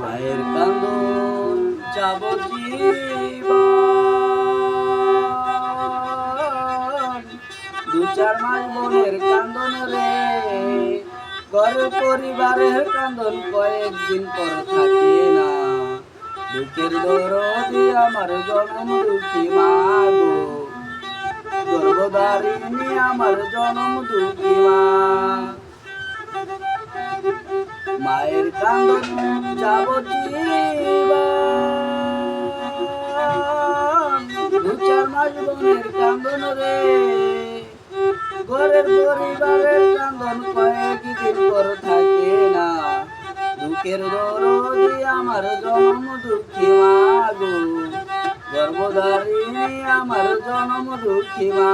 মায়ের কান্দন যাবজ্জীবন, 2-4 মাস বোনের কান্দন রে, ঘরের পরিবারের কান্দন কয়েকদিন পর থাকে না। দুঃখের দরদি আমার জনম দুঃখী মা গো, গর্ভধারিণী আমার জনম দুঃখী মা। মায়ের কান্দন যাবজ্জীবন, 2-4 মাস বোনের কান্দন রে, ঘরের পরিবারের কান্দন কয়েকদিন পর থাকে না। দুঃখের দরদি আমার জনম দুঃখী মা গো, গর্ভধারিণী আমার জনম দুঃখী মা।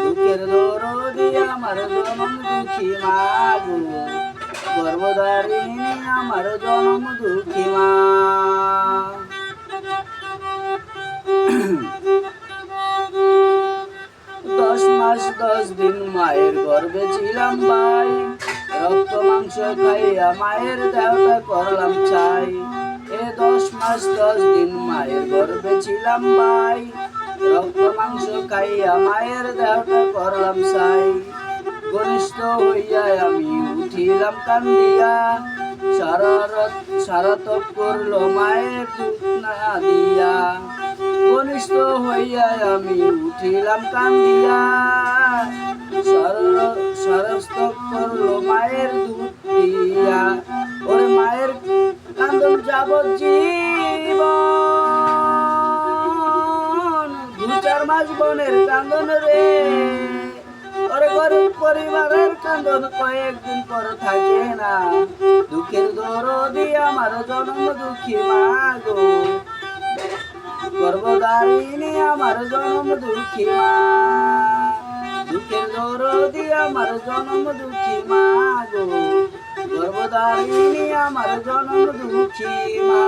দুঃখের দরদি আমার জনম দুঃখী মা গো, গর্ভধারিণী আমার জনম দুঃখী মা। 10 মাস 10 দিন মায়ের গর্ভে ছিলাম ভাই, রক্ত মাংস খাইয়া মায়ের দেহটা করলাম চাই। 10 মাস 10 দিন মায়ের গর্ভে ছিলাম ভাই, রক্ত মাংস খাইয়া মায়ের দেহটা করলাম চাই। ঘনিষ্ঠ হইয়া আমি উঠিলাম কান্দিয়া, সারা তপ করলো মায়ের দুধ না দিয়া। ঘনিষ্ঠ হইয়া আমি উঠিলাম কান্দিয়া, সারস্তব করলো মায়ের দুধ দিয়া। ওরে মায়ের কান্দন যাবজ্জীবন, 2-4 মাস বোনের কান্দন রে, ওরে গরিব পরিবারের কান্দন কয়েকদিন পর থাকে না। দুঃখের দরদি আমার জনম দুঃখী মা গো, গর্ভধারিণী আমার জনম দুঃখী মা। দুঃখের দরদি আমার জনম দুঃখী মা গো, গর্ভধারিণী আমার জনম দুঃখী মা।